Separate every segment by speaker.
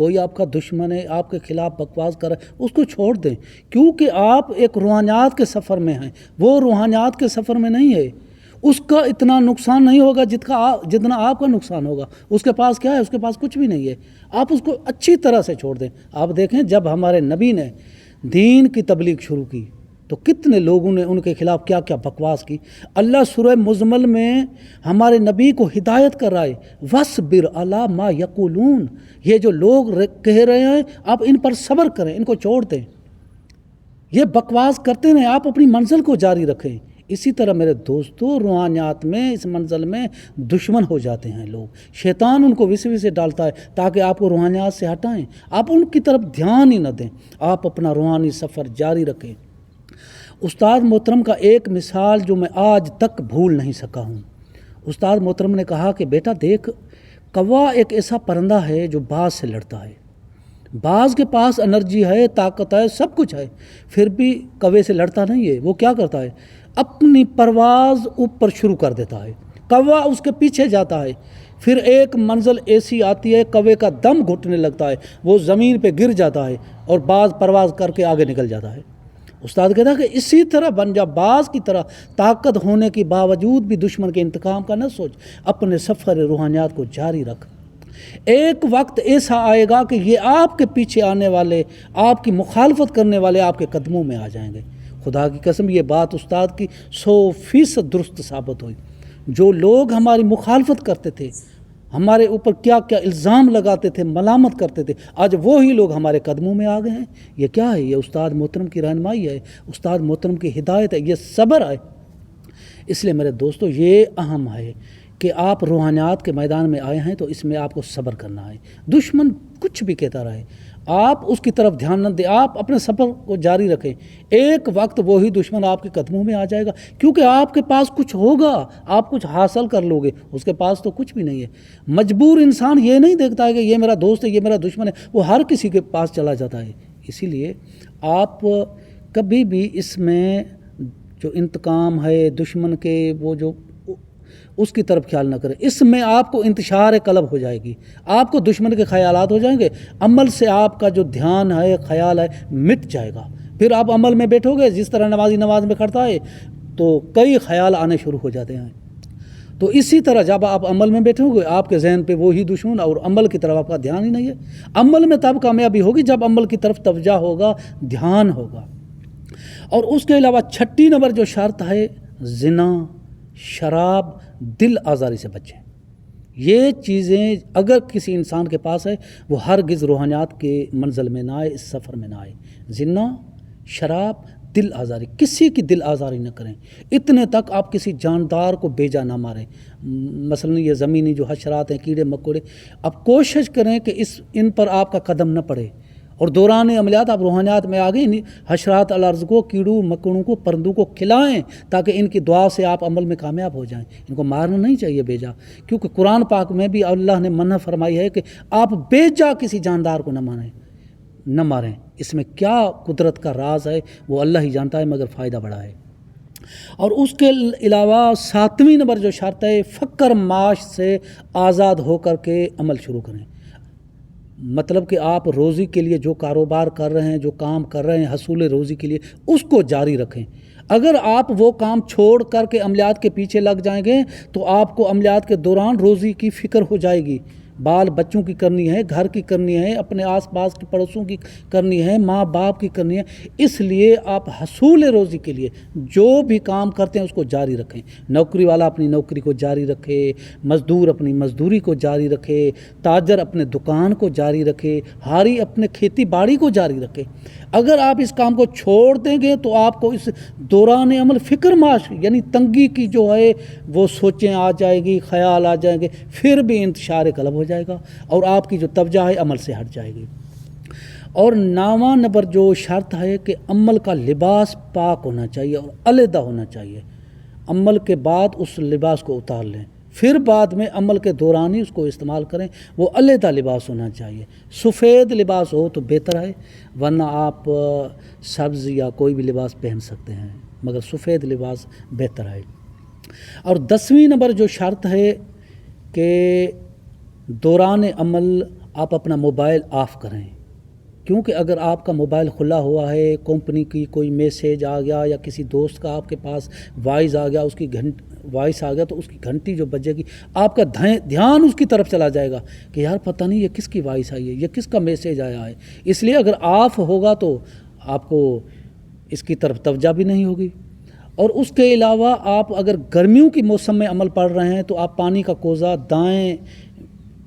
Speaker 1: کوئی آپ کا دشمن ہے، آپ کے خلاف بکواس کر رہا ہے، اس کو چھوڑ دیں، کیونکہ آپ ایک روحانیات کے سفر میں ہیں، وہ روحانیات کے سفر میں نہیں ہے، اس کا اتنا نقصان نہیں ہوگا جتنا آپ کا نقصان ہوگا۔ اس کے پاس کیا ہے؟ اس کے پاس کچھ بھی نہیں ہے، آپ اس کو اچھی طرح سے چھوڑ دیں۔ آپ دیکھیں جب ہمارے نبی نے دین کی تبلیغ شروع کی تو کتنے لوگوں نے ان کے خلاف کیا کیا بکواس کی۔ اللہ سورہ مزمل میں ہمارے نبی کو ہدایت کر رہا ہے، وَاصْبِرْ عَلَىٰ مَا يَقُولُونَ، یہ جو لوگ کہہ رہے ہیں آپ ان پر صبر کریں، ان کو چھوڑ دیں، یہ بکواس کرتے رہیں، آپ اپنی منزل کو جاری رکھیں۔ اسی طرح میرے دوستو، روحانیات میں اس منزل میں دشمن ہو جاتے ہیں لوگ، شیطان ان کو وسوسے ڈالتا ہے تاکہ آپ کو روحانیات سے ہٹائیں، آپ ان کی طرف دھیان ہی نہ دیں، آپ اپنا روحانی سفر جاری رکھیں۔ استاد محترم کا ایک مثال جو میں آج تک بھول نہیں سکا ہوں، استاد محترم نے کہا کہ بیٹا دیکھ، کوا ایک ایسا پرندہ ہے جو باز سے لڑتا ہے، باز کے پاس انرجی ہے، طاقت ہے، سب کچھ ہے، پھر بھی کوے سے لڑتا نہیں ہے۔ وہ کیا کرتا ہے؟ اپنی پرواز اوپر شروع کر دیتا ہے، کوا اس کے پیچھے جاتا ہے، پھر ایک منزل ایسی آتی ہے کوے کا دم گھٹنے لگتا ہے، وہ زمین پہ گر جاتا ہے اور باز پرواز کر کے آگے نکل جاتا ہے۔ استاد کہتا ہے کہ اسی طرح بن جا، باز کی طرح طاقت ہونے کے باوجود بھی دشمن کے انتقام کا نہ سوچ، اپنے سفر روحانیات کو جاری رکھ۔ ایک وقت ایسا آئے گا کہ یہ آپ کے پیچھے آنے والے، آپ کی مخالفت کرنے والے آپ کے قدموں میں آ جائیں گے۔ خدا کی قسم یہ بات استاد کی 100% درست ثابت ہوئی۔ جو لوگ ہماری مخالفت کرتے تھے، ہمارے اوپر کیا کیا الزام لگاتے تھے، ملامت کرتے تھے، آج وہی لوگ ہمارے قدموں میں آ گئے ہیں۔ یہ کیا ہے؟ یہ استاد محترم کی رہنمائی ہے، استاد محترم کی ہدایت ہے، یہ صبر ہے۔ اس لیے میرے دوستو یہ اہم ہے کہ آپ روحانیات کے میدان میں آئے ہیں تو اس میں آپ کو صبر کرنا ہے۔ دشمن کچھ بھی کہتا رہے، آپ اس کی طرف دھیان نہ دیں، آپ اپنے سفر کو جاری رکھیں، ایک وقت وہی دشمن آپ کے قدموں میں آ جائے گا، کیونکہ آپ کے پاس کچھ ہوگا، آپ کچھ حاصل کر لو گے، اس کے پاس تو کچھ بھی نہیں ہے۔ مجبور انسان یہ نہیں دیکھتا ہے کہ یہ میرا دوست ہے، یہ میرا دشمن ہے، وہ ہر کسی کے پاس چلا جاتا ہے۔ اسی لیے آپ کبھی بھی اس میں جو انتقام ہے دشمن کے، وہ جو اس کی طرف خیال نہ کریں، اس میں آپ کو انتشار قلب ہو جائے گی، آپ کو دشمن کے خیالات ہو جائیں گے، عمل سے آپ کا جو دھیان ہے، خیال ہے، مٹ جائے گا، پھر آپ عمل میں بیٹھو گے، جس طرح نمازی نماز میں کرتا ہے تو کئی خیال آنے شروع ہو جاتے ہیں۔ تو اسی طرح جب آپ عمل میں بیٹھو گے، آپ کے ذہن پہ وہی دشمن اور عمل کی طرف آپ کا دھیان ہی نہیں ہے۔ عمل میں تب کامیابی ہوگی جب عمل کی طرف توجہ ہوگا، دھیان ہوگا۔ اور اس کے علاوہ 6 نمبر جو شرط ہے، زنا، شراب، دل آزاری سے بچیں۔ یہ چیزیں اگر کسی انسان کے پاس ہے، وہ ہرگز روحانیات کے منزل میں نہ آئے، اس سفر میں نہ آئے۔ زنا، شراب، دل آزاری، کسی کی دل آزاری نہ کریں، اتنے تک آپ کسی جاندار کو بیجا نہ ماریں۔ مثلا یہ زمینی جو حشرات ہیں، کیڑے مکوڑے، آپ کوشش کریں کہ ان پر آپ کا قدم نہ پڑے، اور دوران عملیات آپ روحانیات میں آگے حشرات الارض کو، کیڑوں مکڑوں کو، پرندوں کو کھلائیں تاکہ ان کی دعا سے آپ عمل میں کامیاب ہو جائیں۔ ان کو مارنا نہیں چاہیے بیجا، کیونکہ قرآن پاک میں بھی اللہ نے منع فرمائی ہے کہ آپ بیجا کسی جاندار کو نہ ماریں۔ اس میں کیا قدرت کا راز ہے وہ اللہ ہی جانتا ہے، مگر فائدہ بڑا ہے۔ اور اس کے علاوہ 7ویں نمبر جو شرط ہے، فقر معاش سے آزاد ہو کر کے عمل شروع کریں۔ مطلب کہ آپ روزی کے لیے جو کاروبار کر رہے ہیں، جو کام کر رہے ہیں حصول روزی کے لیے، اس کو جاری رکھیں۔ اگر آپ وہ کام چھوڑ کر کے عملیات کے پیچھے لگ جائیں گے تو آپ کو عملیات کے دوران روزی کی فکر ہو جائے گی، بال بچوں کی کرنی ہے، گھر کی کرنی ہے، اپنے آس پاس کے پڑوسوں کی کرنی ہے، ماں باپ کی کرنی ہے۔ اس لیے آپ حصول روزی کے لیے جو بھی کام کرتے ہیں اس کو جاری رکھیں۔ نوکری والا اپنی نوکری کو جاری رکھے، مزدور اپنی مزدوری کو جاری رکھے، تاجر اپنے دکان کو جاری رکھے، ہاری اپنے کھیتی باڑی کو جاری رکھے۔ اگر آپ اس کام کو چھوڑ دیں گے تو آپ کو اس دوران عمل فکر معاش یعنی تنگی کی جو ہے وہ سوچیں آ جائے گی، خیال آ جائیں گے، پھر بھی انتشار قلب ہو جائے گا اور آپ کی جو توجہ ہے عمل سے ہٹ جائے گی۔ اور 9واں نمبر جو شرط ہے کہ عمل کا لباس پاک ہونا چاہیے اور علیحدہ ہونا چاہیے۔ عمل کے بعد اس لباس کو اتار لیں، پھر بعد میں عمل کے دوران ہی اس کو استعمال کریں، وہ علیحدہ لباس ہونا چاہیے۔ سفید لباس ہو تو بہتر ہے، ورنہ آپ سبز یا کوئی بھی لباس پہن سکتے ہیں، مگر سفید لباس بہتر ہے۔ اور 10ویں نمبر جو شرط ہے کہ دوران عمل آپ اپنا موبائل آف کریں، کیونکہ اگر آپ کا موبائل کھلا ہوا ہے، کمپنی کی کوئی میسیج آ گیا یا کسی دوست کا آپ کے پاس وائس آ گیا، وائس آ گیا تو اس کی گھنٹی جو بجے گی آپ کا دھیان اس کی طرف چلا جائے گا کہ یار پتہ نہیں یہ کس کی وائس آئی ہے، یہ کس کا میسیج آیا ہے۔ اس لیے اگر آف ہوگا تو آپ کو اس کی طرف توجہ بھی نہیں ہوگی۔ اور اس کے علاوہ آپ اگر گرمیوں کی موسم میں عمل پڑھ رہے ہیں تو آپ پانی کا کوزہ دائیں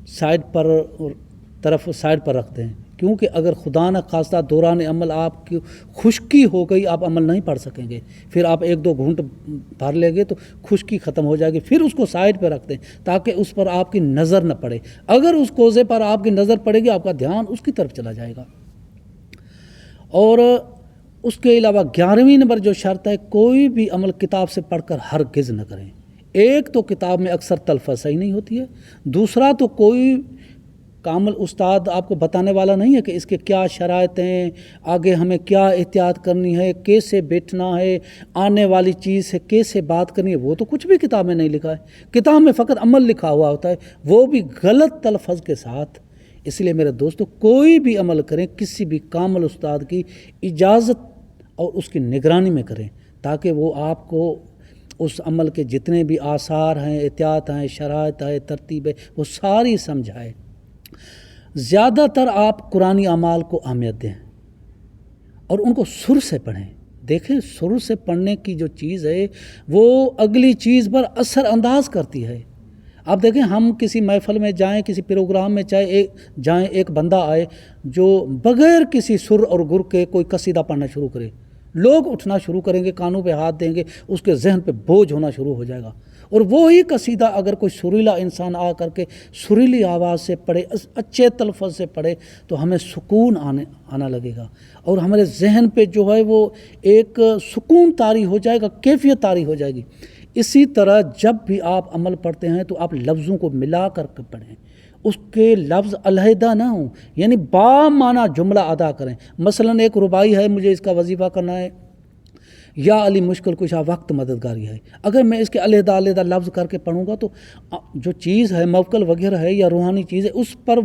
Speaker 1: سائڈ پر رکھتے ہیں، کیونکہ اگر خدا نہ خواستہ دوران عمل آپ کی خشکی ہو گئی، آپ عمل نہیں پڑھ سکیں گے، پھر آپ 1-2 گھونٹ بھر لیں گے تو خشکی ختم ہو جائے گی، پھر اس کو سائڈ پہ رکھتے ہیں تاکہ اس پر آپ کی نظر نہ پڑے۔ اگر اس کوزے پر آپ کی نظر پڑے گی آپ کا دھیان اس کی طرف چلا جائے گا۔ اور اس کے علاوہ 11ویں نمبر جو شرط ہے، کوئی بھی عمل کتاب سے پڑھ کر ہرگز نہ کریں۔ ایک تو کتاب میں اکثر تلفظ صحیح نہیں ہوتی ہے، دوسرا تو کوئی کامل استاد آپ کو بتانے والا نہیں ہے کہ اس کے کیا شرائط ہیں، آگے ہمیں کیا احتیاط کرنی ہے، کیسے بیٹھنا ہے، آنے والی چیز سے کیسے بات کرنی ہے، وہ تو کچھ بھی کتاب میں نہیں لکھا ہے۔ کتاب میں فقط عمل لکھا ہوا ہوتا ہے، وہ بھی غلط تلفظ کے ساتھ۔ اس لیے میرے دوستو، کوئی بھی عمل کریں کسی بھی کامل استاد کی اجازت اور اس کی نگرانی میں کریں، تاکہ وہ آپ کو اس عمل کے جتنے بھی آثار ہیں، احتیاط ہیں، شرائط ہے، ترتیب ہے، وہ ساری سمجھائے۔ زیادہ تر آپ قرآنی اعمال کو اہمیت دیں اور ان کو سر سے پڑھیں۔ دیکھیں، سر سے پڑھنے کی جو چیز ہے وہ اگلی چیز پر اثر انداز کرتی ہے۔ آپ دیکھیں، ہم کسی محفل میں جائیں، کسی پروگرام میں جائیں، ایک بندہ آئے جو بغیر کسی سر اور گر کے کوئی قصیدہ پڑھنا شروع کرے، لوگ اٹھنا شروع کریں گے، کانوں پہ ہاتھ دیں گے، اس کے ذہن پہ بوجھ ہونا شروع ہو جائے گا۔ اور وہی قصیدہ اگر کوئی سریلا انسان آ کر کے سریلی آواز سے پڑھے، اچھے تلفظ سے پڑھے، تو ہمیں سکون آنا لگے گا، اور ہمارے ذہن پہ جو ہے وہ ایک سکون طاری ہو جائے گا، کیفیت طاری ہو جائے گی۔ اسی طرح جب بھی آپ عمل پڑھتے ہیں تو آپ لفظوں کو ملا کر کے پڑھیں، اس کے لفظ علیحدہ نہ ہوں، یعنی بامعنی جملہ ادا کریں۔ مثلا ایک ربائی ہے، مجھے اس کا وظیفہ کرنا ہے، یا علی مشکل کشا وقت مددگاری ہے، اگر میں اس کے علیحدہ لفظ کر کے پڑھوں گا تو جو چیز ہے موکل وغیرہ ہے یا روحانی چیز ہے، اس پر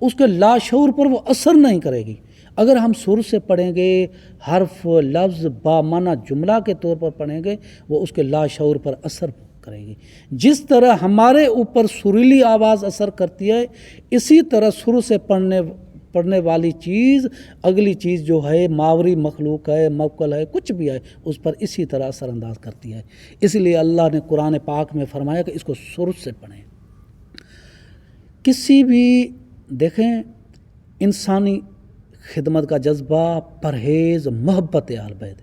Speaker 1: اس کے لاشعور پر وہ اثر نہیں کرے گی۔ اگر ہم سر سے پڑھیں گے، حرف لفظ بامعنی جملہ کے طور پر پڑھیں گے، وہ اس کے لاشعور پر اثر کرے گی۔ جس طرح ہمارے اوپر سریلی آواز اثر کرتی ہے، اسی طرح سر سے پڑھنے والی چیز اگلی چیز جو ہے، ماوری مخلوق ہے، موکل ہے، کچھ بھی ہے، اس پر اسی طرح اثر انداز کرتی ہے۔ اس لیے اللہ نے قرآن پاک میں فرمایا کہ اس کو سر سے پڑھیں۔ کسی بھی دیکھیں، انسانی خدمت کا جذبہ، پرہیز، محبت اہل بیت،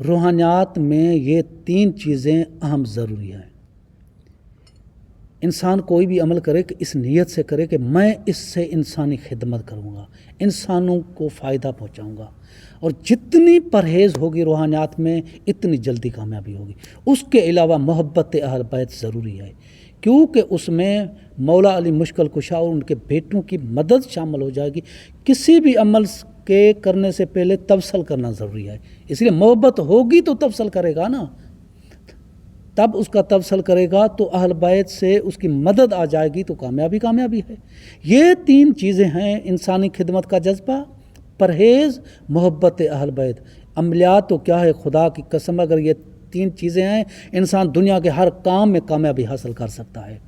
Speaker 1: روحانیات میں یہ 3 چیزیں اہم ضروری ہیں۔ انسان کوئی بھی عمل کرے کہ اس نیت سے کرے کہ میں اس سے انسانی خدمت کروں گا، انسانوں کو فائدہ پہنچاؤں گا، اور جتنی پرہیز ہوگی روحانیات میں اتنی جلدی کامیابی ہوگی۔ اس کے علاوہ محبت اہل بیت ضروری ہے، کیونکہ اس میں مولا علی مشکل کشا اور ان کے بیٹوں کی مدد شامل ہو جائے گی۔ کسی بھی عمل کے کرنے سے پہلے تبصل کرنا ضروری ہے، اس لیے محبت ہوگی تو تبصل کرے گا نا، تب اس کا تبصل کرے گا تو اہل بیت سے اس کی مدد آ جائے گی تو کامیابی ہے۔ یہ 3 چیزیں ہیں، انسانی خدمت کا جذبہ، پرہیز، محبت اہل بیت۔ عملیات تو کیا ہے، خدا کی قسم، اگر یہ 3 چیزیں ہیں، انسان دنیا کے ہر کام میں کامیابی حاصل کر سکتا ہے۔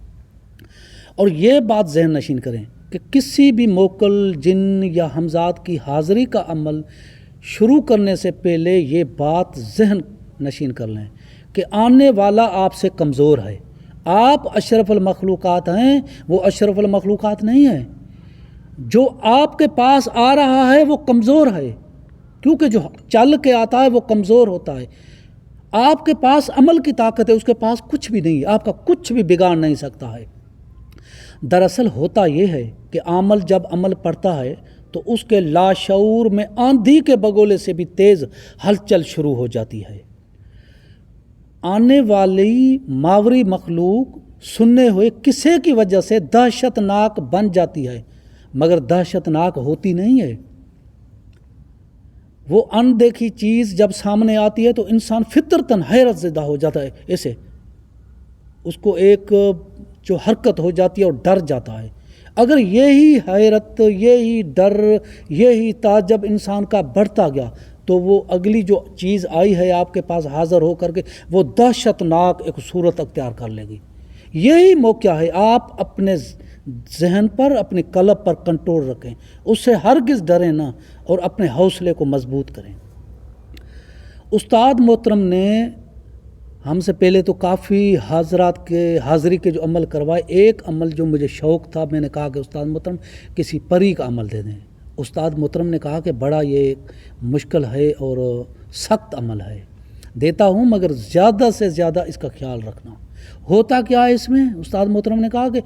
Speaker 1: اور یہ بات ذہن نشین کریں کہ کسی بھی موکل، جن یا حمزات کی حاضری کا عمل شروع کرنے سے پہلے یہ بات ذہن نشین کر لیں کہ آنے والا آپ سے کمزور ہے۔ آپ اشرف المخلوقات ہیں، وہ اشرف المخلوقات نہیں ہیں۔ جو آپ کے پاس آ رہا ہے وہ کمزور ہے، کیونکہ جو چل کے آتا ہے وہ کمزور ہوتا ہے۔ آپ کے پاس عمل کی طاقت ہے، اس کے پاس کچھ بھی نہیں ہے، آپ کا کچھ بھی بگاڑ نہیں سکتا ہے۔ دراصل ہوتا یہ ہے کہ عامل جب عمل پڑتا ہے تو اس کے لاشعور میں آندھی کے بگولے سے بھی تیز ہلچل شروع ہو جاتی ہے۔ آنے والی ماوری مخلوق سننے ہوئے قصے کی وجہ سے دہشت ناک بن جاتی ہے، مگر دہشت ناک ہوتی نہیں ہے۔ وہ اندیکھی چیز جب سامنے آتی ہے تو انسان فطرتاً حیرت زدہ ہو جاتا ہے، ایسے اس کو ایک جو حرکت ہو جاتی ہے اور ڈر جاتا ہے۔ اگر یہی حیرت، یہی ڈر، یہی تعجب انسان کا بڑھتا گیا تو وہ اگلی جو چیز آئی ہے آپ کے پاس حاضر ہو کر کے وہ دہشت ناک ایک صورت اختیار کر لے گی۔ یہی موقع ہے، آپ اپنے ذہن پر، اپنے قلب پر کنٹرول رکھیں، اس سے ہرگز ڈریں نہ اور اپنے حوصلے کو مضبوط کریں۔ استاد محترم نے ہم سے پہلے تو کافی حاضرات کے حاضری کے جو عمل کروائے، ایک عمل جو مجھے شوق تھا، میں نے کہا کہ استاد محترم کسی پری کا عمل دے دیں۔ استاد محترم نے کہا کہ بڑا یہ مشکل ہے اور سخت عمل ہے، دیتا ہوں مگر زیادہ سے زیادہ اس کا خیال رکھنا۔ ہوتا کیا ہے اس میں؟ استاد محترم نے کہا کہ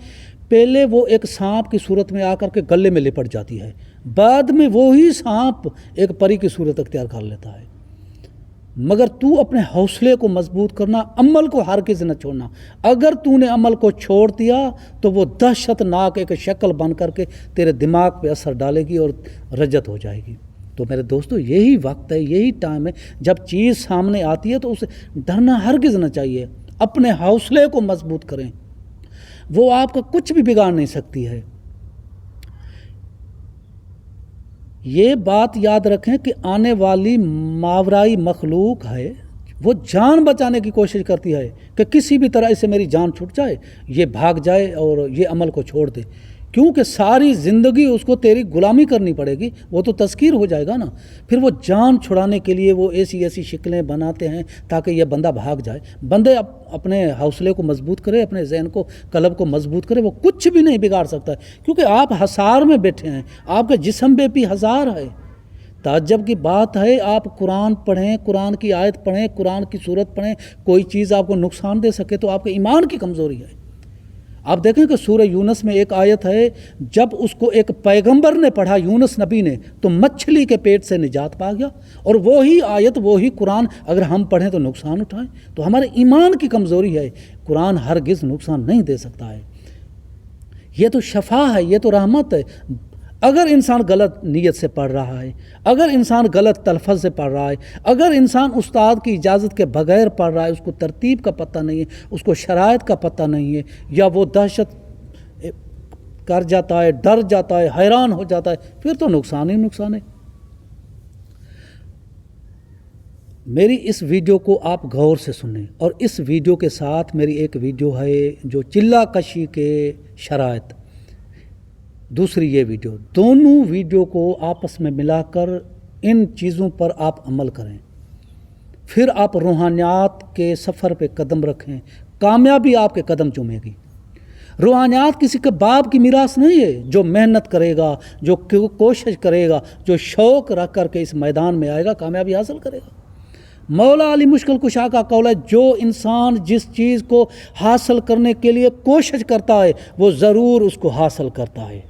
Speaker 1: پہلے وہ ایک سانپ کی صورت میں آ کر کے گلے میں لپٹ جاتی ہے، بعد میں وہی سانپ ایک پری کی صورت اختیار کر لیتا ہے۔ مگر تو اپنے حوصلے کو مضبوط کرنا، عمل کو ہرگز نہ چھوڑنا۔ اگر تو نے عمل کو چھوڑ دیا تو وہ دہشت ناک ایک شکل بن کر کے تیرے دماغ پہ اثر ڈالے گی اور رجت ہو جائے گی۔ تو میرے دوستو یہی وقت ہے، یہی ٹائم ہے، جب چیز سامنے آتی ہے تو اسے ڈرنا ہرگز نہ چاہیے۔ اپنے حوصلے کو مضبوط کریں، وہ آپ کا کچھ بھی بگاڑ نہیں سکتی ہے۔ یہ بات یاد رکھیں کہ آنے والی ماورائی مخلوق ہے، وہ جان بچانے کی کوشش کرتی ہے کہ کسی بھی طرح اسے میری جان چھوٹ جائے، یہ بھاگ جائے اور یہ عمل کو چھوڑ دے، کیونکہ ساری زندگی اس کو تیری غلامی کرنی پڑے گی، وہ تو تذکیر ہو جائے گا نا۔ پھر وہ جان چھڑانے کے لیے وہ ایسی شکلیں بناتے ہیں تاکہ یہ بندہ بھاگ جائے۔ بندے اپنے حوصلے کو مضبوط کرے، اپنے ذہن کو، قلب کو مضبوط کرے، وہ کچھ بھی نہیں بگاڑ سکتا ہے، کیونکہ آپ حصار میں بیٹھے ہیں، آپ کے جسم پہ بھی ہزار ہے۔ تعجب کی بات ہے، آپ قرآن پڑھیں، قرآن کی آیت پڑھیں، قرآن کی صورت پڑھیں، کوئی چیز آپ کو نقصان دے سکے تو آپ کے ایمان کی کمزوری ہے۔ آپ دیکھیں کہ سورہ یونس میں ایک آیت ہے، جب اس کو ایک پیغمبر نے پڑھا، یونس نبی نے، تو مچھلی کے پیٹ سے نجات پا گیا۔ اور وہی آیت، وہی قرآن اگر ہم پڑھیں تو نقصان اٹھائیں تو ہمارے ایمان کی کمزوری ہے۔ قرآن ہرگز نقصان نہیں دے سکتا ہے، یہ تو شفا ہے، یہ تو رحمت ہے۔ اگر انسان غلط نیت سے پڑھ رہا ہے، اگر انسان غلط تلفظ سے پڑھ رہا ہے، اگر انسان استاد کی اجازت کے بغیر پڑھ رہا ہے، اس کو ترتیب کا پتہ نہیں ہے، اس کو شرائط کا پتہ نہیں ہے، یا وہ دہشت کر جاتا ہے، ڈر جاتا ہے، حیران ہو جاتا ہے، پھر تو نقصان ہی نقصان ہے۔ میری اس ویڈیو کو آپ غور سے سنیں، اور اس ویڈیو کے ساتھ میری ایک ویڈیو ہے جو چلہ کشی کے شرائط، دوسری یہ ویڈیو، دونوں ویڈیو کو آپس میں ملا کر ان چیزوں پر آپ عمل کریں، پھر آپ روحانیات کے سفر پہ قدم رکھیں، کامیابی آپ کے قدم چومے گی۔ روحانیات کسی کے باپ کی میراث نہیں ہے، جو محنت کرے گا، جو کوشش کرے گا، جو شوق رکھ کر کے اس میدان میں آئے گا، کامیابی حاصل کرے گا۔ مولا علی مشکل کشا کا قول ہے، جو انسان جس چیز کو حاصل کرنے کے لیے کوشش کرتا ہے وہ ضرور اس کو حاصل کرتا ہے۔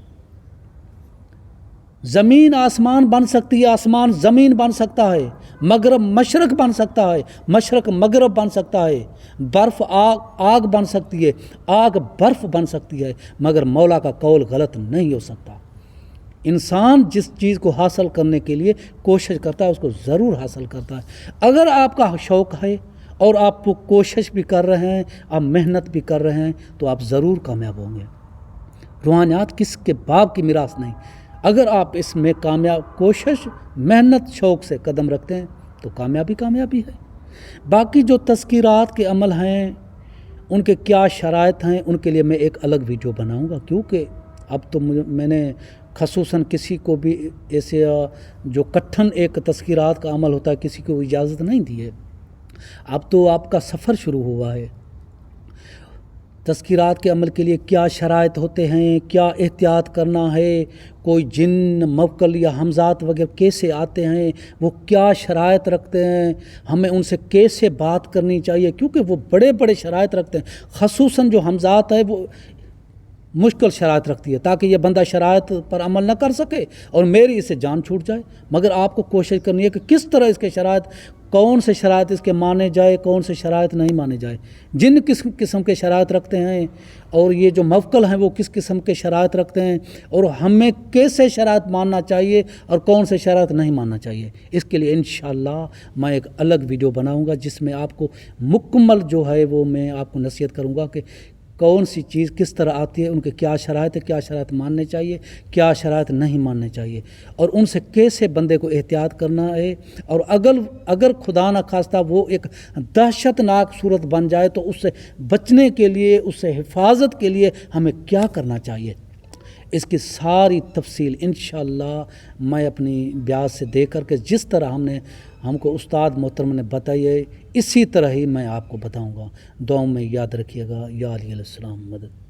Speaker 1: زمین آسمان بن سکتی ہے، آسمان زمین بن سکتا ہے، مغرب مشرق بن سکتا ہے، مشرق مغرب بن سکتا ہے، برف آگ بن سکتی ہے، آگ برف بن سکتی ہے، مگر مولا کا قول غلط نہیں ہو سکتا۔ انسان جس چیز کو حاصل کرنے کے لیے کوشش کرتا ہے اس کو ضرور حاصل کرتا ہے۔ اگر آپ کا شوق ہے اور آپ کوشش بھی کر رہے ہیں، آپ محنت بھی کر رہے ہیں، تو آپ ضرور کامیاب ہوں گے۔ روحانیات کس کے باپ کی میراث نہیں۔ اگر آپ اس میں کوشش، محنت، شوق سے قدم رکھتے ہیں تو کامیابی ہے۔ باقی جو تذکیرات کے عمل ہیں، ان کے کیا شرائط ہیں، ان کے لیے میں ایک الگ ویڈیو بناؤں گا، کیونکہ اب تو میں نے خصوصاً کسی کو بھی ایسے جو کٹھن ایک تذکیرات کا عمل ہوتا ہے، کسی کو اجازت نہیں دی ہے۔ اب تو آپ کا سفر شروع ہوا ہے۔ تذکیرات کے عمل کے لیے کیا شرائط ہوتے ہیں، کیا احتیاط کرنا ہے، کوئی جن، موکل یا حمزات وغیرہ کیسے آتے ہیں، وہ کیا شرائط رکھتے ہیں، ہمیں ان سے کیسے بات کرنی چاہیے، کیونکہ وہ بڑے بڑے شرائط رکھتے ہیں۔ خصوصاً جو حمزات ہے وہ مشکل شرائط رکھتی ہے، تاکہ یہ بندہ شرائط پر عمل نہ کر سکے اور میری اس سے جان چھوٹ جائے۔ مگر آپ کو کوشش کرنی ہے کہ کس طرح اس کے شرائط، کون سے شرائط اس کے مانے جائے، کون سے شرائط نہیں مانے جائے، جن کس قسم کے شرائط رکھتے ہیں، اور یہ جو موکل ہیں وہ کس قسم کے شرائط رکھتے ہیں، اور ہمیں کیسے شرائط ماننا چاہیے اور کون سے شرائط نہیں ماننا چاہیے۔ اس کے لیے انشاءاللہ میں ایک الگ ویڈیو بناؤں گا، جس میں آپ کو مکمل جو ہے وہ میں آپ کو نصیحت کروں گا کہ کون سی چیز کس طرح آتی ہے، ان کے کیا شرائط ہے، کیا شرائط ماننے چاہیے، کیا شرائط نہیں ماننے چاہیے، اور ان سے کیسے بندے کو احتیاط کرنا ہے، اور اگر خدا نہ خواستہ وہ ایک دہشت ناک صورت بن جائے تو اس سے بچنے کے لیے، اس سے حفاظت کے لیے ہمیں کیا کرنا چاہیے، اس کی ساری تفصیل انشاءاللہ میں اپنی بیاض سے دے کر کے جس طرح ہم کو استاد محترم نے بتائی ہے اسی طرح ہی میں آپ کو بتاؤں گا۔ دعاؤں میں یاد رکھیے گا۔ یا علیہ السلام مدد۔